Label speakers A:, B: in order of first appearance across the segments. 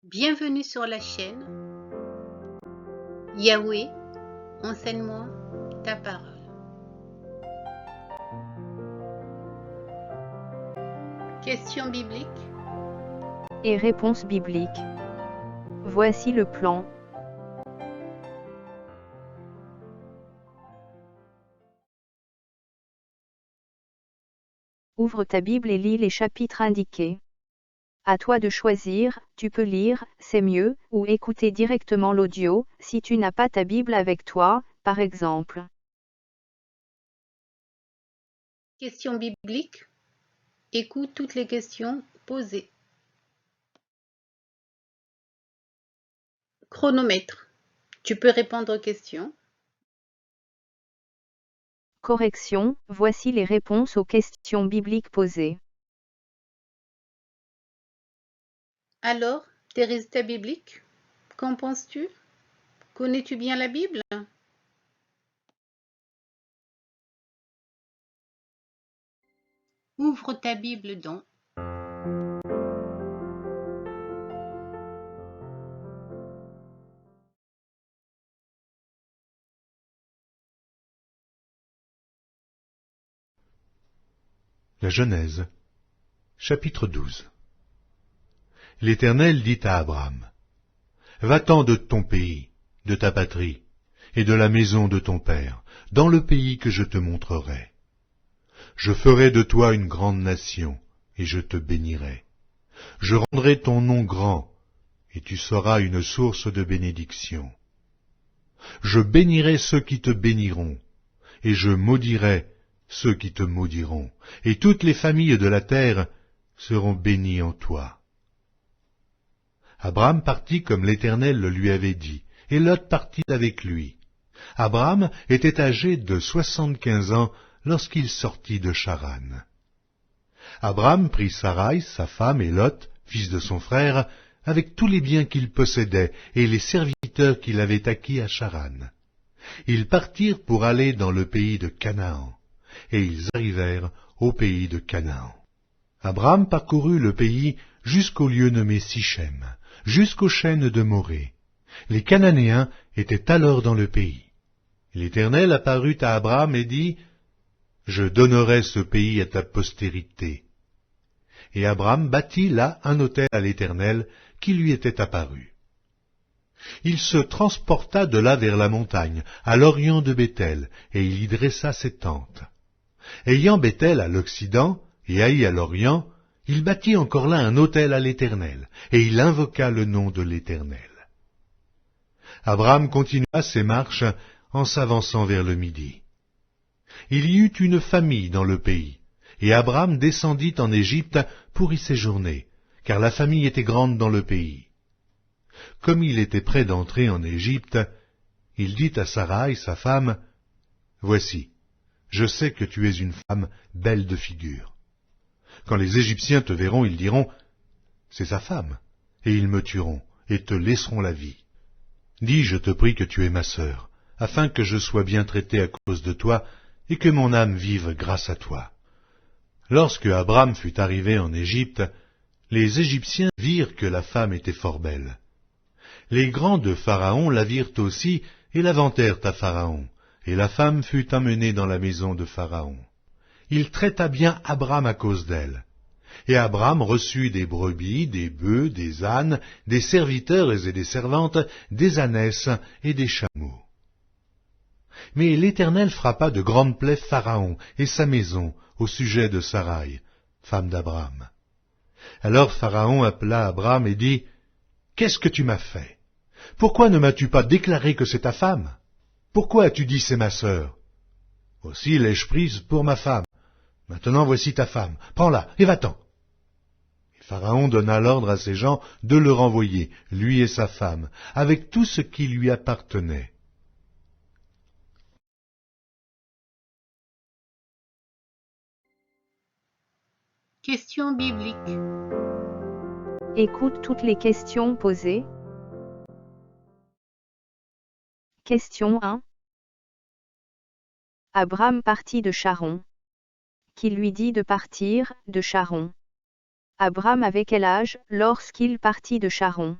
A: Bienvenue sur la chaîne Yahweh, enseigne-moi ta parole. Question biblique.
B: Et réponse biblique. Voici le plan. Ouvre ta Bible et lis les chapitres indiqués. À toi de choisir, tu peux lire, c'est mieux, ou écouter directement l'audio, si tu n'as pas ta Bible avec toi, par exemple.
A: Question biblique. Écoute toutes les questions posées. Chronomètre. Tu peux répondre aux questions.
B: Correction, voici les réponses aux questions bibliques posées.
A: Alors, tes résultats bibliques, qu'en penses-tu? Connais-tu bien la Bible? Ouvre ta Bible donc.
C: La Genèse, chapitre 12. L'Éternel dit à Abraham, « Va-t'en de ton pays, de ta patrie, et de la maison de ton père, dans le pays que je te montrerai. Je ferai de toi une grande nation, et je te bénirai. Je rendrai ton nom grand, et tu seras une source de bénédiction. Je bénirai ceux qui te béniront, et je maudirai ceux qui te maudiront, et toutes les familles de la terre seront bénies en toi. » Abraham partit comme l'Éternel le lui avait dit, et Lot partit avec lui. Abraham était âgé de 75 ans lorsqu'il sortit de Charan. Abraham prit Sarai, sa femme, et Lot, fils de son frère, avec tous les biens qu'il possédait et les serviteurs qu'il avait acquis à Charan. Ils partirent pour aller dans le pays de Canaan, et ils arrivèrent au pays de Canaan. Abraham parcourut le pays jusqu'au lieu nommé Sichem, jusqu'aux chênes de Morée. Les Cananéens étaient alors dans le pays. L'Éternel apparut à Abraham et dit, « Je donnerai ce pays à ta postérité. » Et Abraham bâtit là un autel à l'Éternel qui lui était apparu. Il se transporta de là vers la montagne, à l'orient de Béthel, et il y dressa ses tentes. Ayant Béthel à l'occident et Haï à l'orient, il bâtit encore là un autel à l'Éternel, et il invoqua le nom de l'Éternel. Abraham continua ses marches en s'avançant vers le midi. Il y eut une famille dans le pays, et Abraham descendit en Égypte pour y séjourner, car la famille était grande dans le pays. Comme il était près d'entrer en Égypte, il dit à Sarai, sa femme, « Voici, je sais que tu es une femme belle de figure. Quand les Égyptiens te verront, ils diront, « C'est sa femme », et ils me tueront, et te laisseront la vie. Dis, je te prie, que tu es ma sœur, afin que je sois bien traité à cause de toi, et que mon âme vive grâce à toi. » Lorsque Abraham fut arrivé en Égypte, les Égyptiens virent que la femme était fort belle. Les grands de Pharaon la virent aussi, et la vantèrent à Pharaon, et la femme fut emmenée dans la maison de Pharaon. Il traita bien Abraham à cause d'elle. Et Abraham reçut des brebis, des bœufs, des ânes, des serviteurs et des servantes, des ânesses et des chameaux. Mais l'Éternel frappa de grandes plaies Pharaon et sa maison au sujet de Sarai, femme d'Abraham. Alors Pharaon appela Abraham et dit, « Qu'est-ce que tu m'as fait? Pourquoi ne m'as-tu pas déclaré que c'est ta femme? Pourquoi as-tu dit c'est ma sœur? Aussi l'ai-je prise pour ma femme. Maintenant voici ta femme, prends-la et va-t'en. » Et Pharaon donna l'ordre à ses gens de le renvoyer, lui et sa femme, avec tout ce qui lui appartenait.
A: Question biblique.
B: Écoute toutes les questions posées. Question 1. Abraham partit de Charan. Qui lui dit de partir de Charan? Abraham avait quel âge lorsqu'il partit de Charan?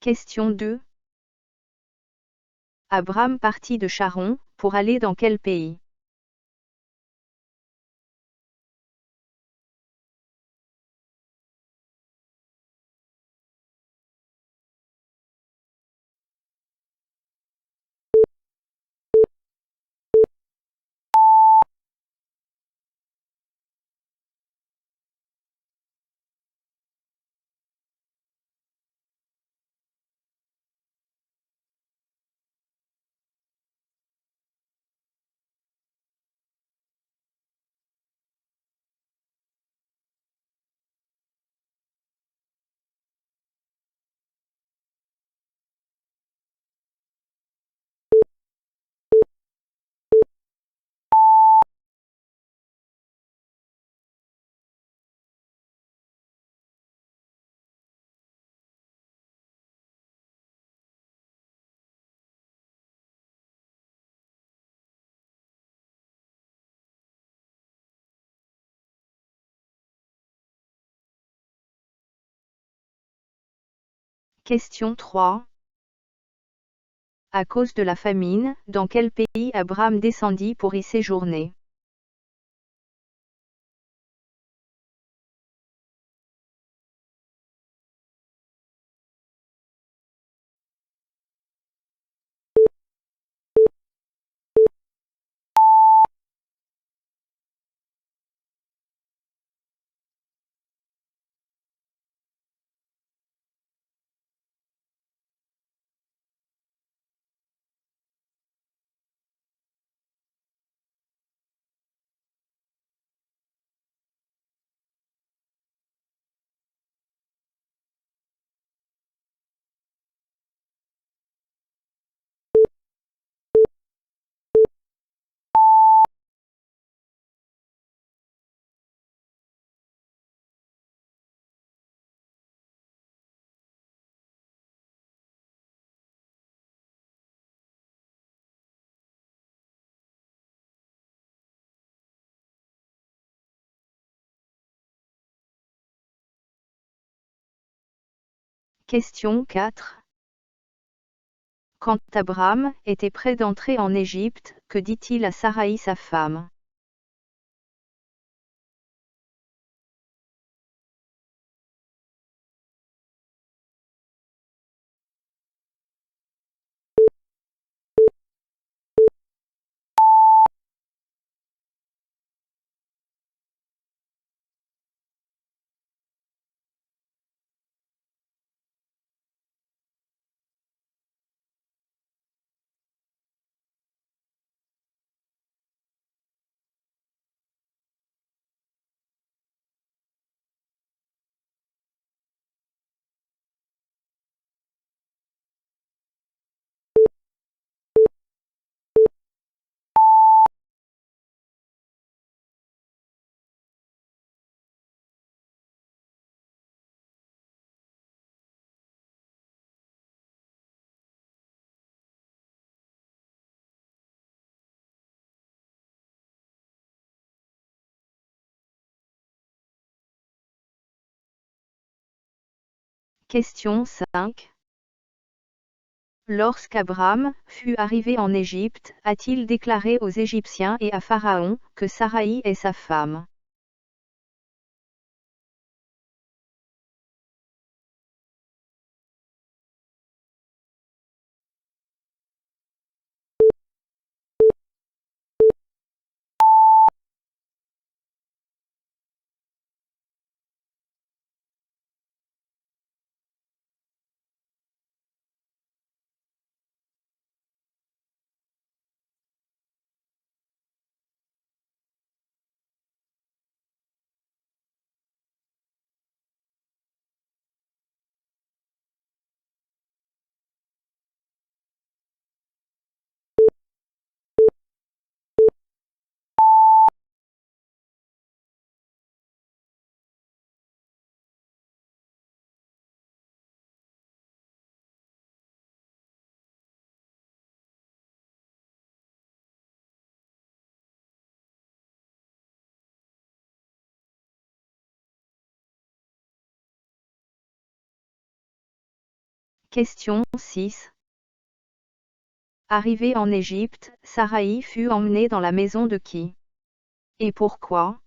B: Question 2. Abram partit de Charon, pour aller dans quel pays? Question 3. À cause de la famine, dans quel pays Abram descendit pour y séjourner? Question 4. Quand Abram était près d'entrer en Égypte, que dit-il à Saraï sa femme? Question 5. Lorsqu'Abram fut arrivé en Égypte, a-t-il déclaré aux Égyptiens et à Pharaon que Saraï est sa femme? Question 6. Arrivée en Égypte, Saraï fut emmenée dans la maison de qui? Et pourquoi?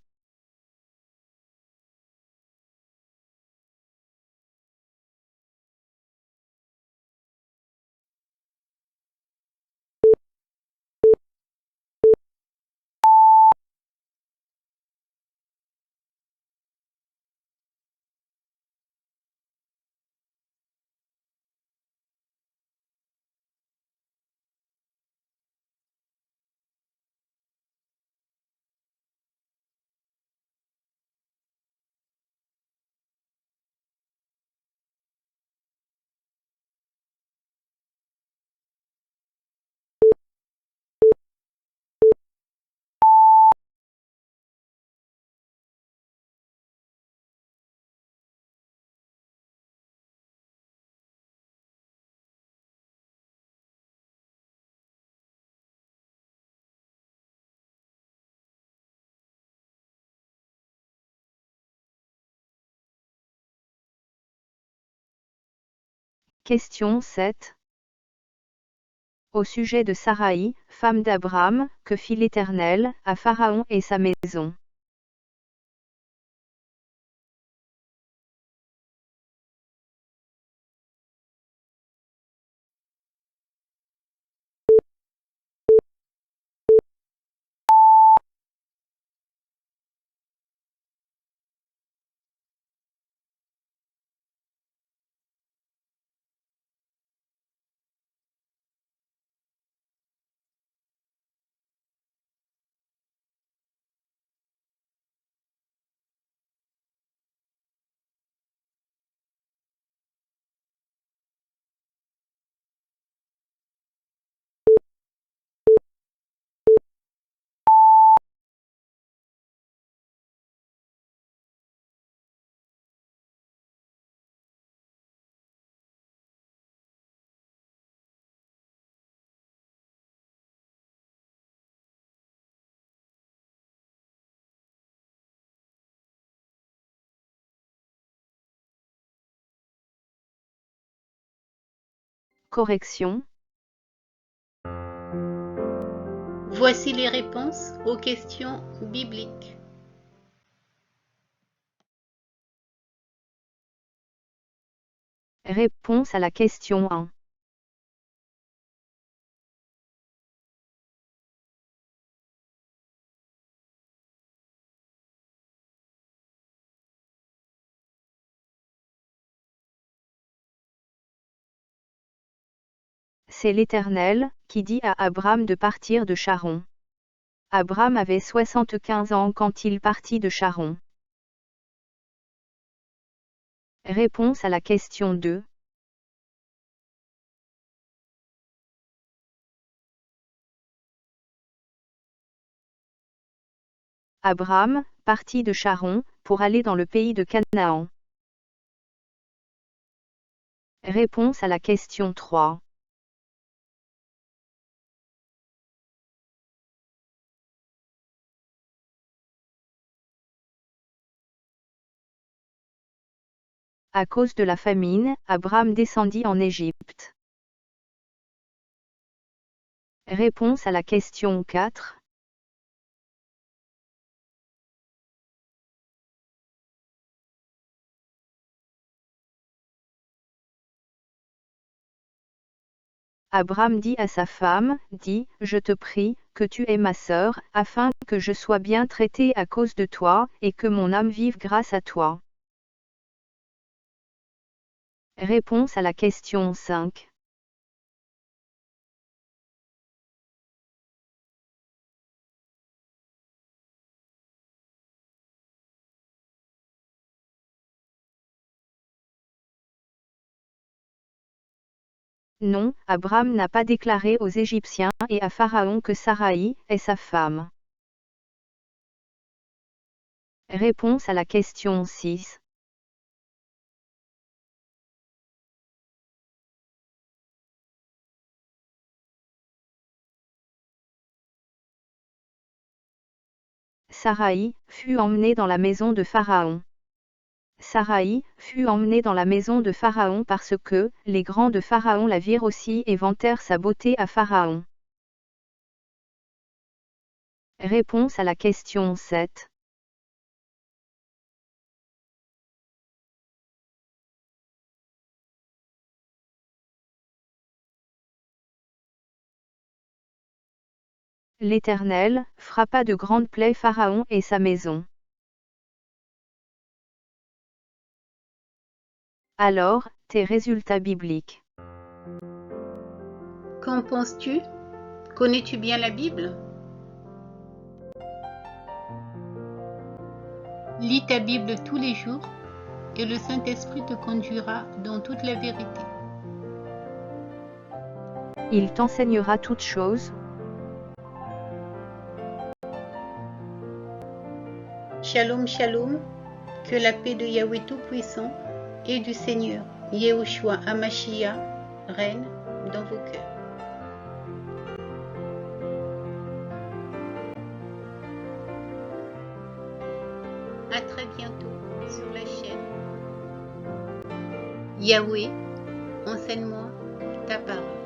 B: Question 7. Au sujet de Saraï, femme d'Abraham, que fit l'Éternel à Pharaon et sa maison? Correction.
A: Voici les réponses aux questions bibliques.
B: Réponse à la question 1. C'est l'Éternel qui dit à Abraham de partir de Charon. Abraham avait 75 ans quand il partit de Charon. Réponse à la question 2. Abraham partit de Charon pour aller dans le pays de Canaan. Réponse à la question 3. À cause de la famine, Abraham descendit en Égypte. Réponse à la question 4. Abraham dit à sa femme, dis, je te prie, que tu es ma sœur, afin que je sois bien traité à cause de toi, et que mon âme vive grâce à toi. Réponse à la question 5. Non, Abraham n'a pas déclaré aux Égyptiens et à Pharaon que Saraï est sa femme. Réponse à la question 6. Saraï fut emmenée dans la maison de Pharaon. Saraï, fut emmenée dans la maison de Pharaon parce que les grands de Pharaon la virent aussi et vantèrent sa beauté à Pharaon. Réponse à la question 7. L'Éternel frappa de grandes plaies Pharaon et sa maison. Alors, tes résultats bibliques.
A: Qu'en penses-tu? Connais-tu bien la Bible? Lis ta Bible tous les jours et le Saint-Esprit te conduira dans toute la vérité.
B: Il t'enseignera toutes choses.
A: Shalom, shalom, que la paix de Yahweh Tout-Puissant et du Seigneur Yehoshua Hamashiach règne dans vos cœurs. À très bientôt sur la chaîne Yahweh, enseigne-moi ta parole.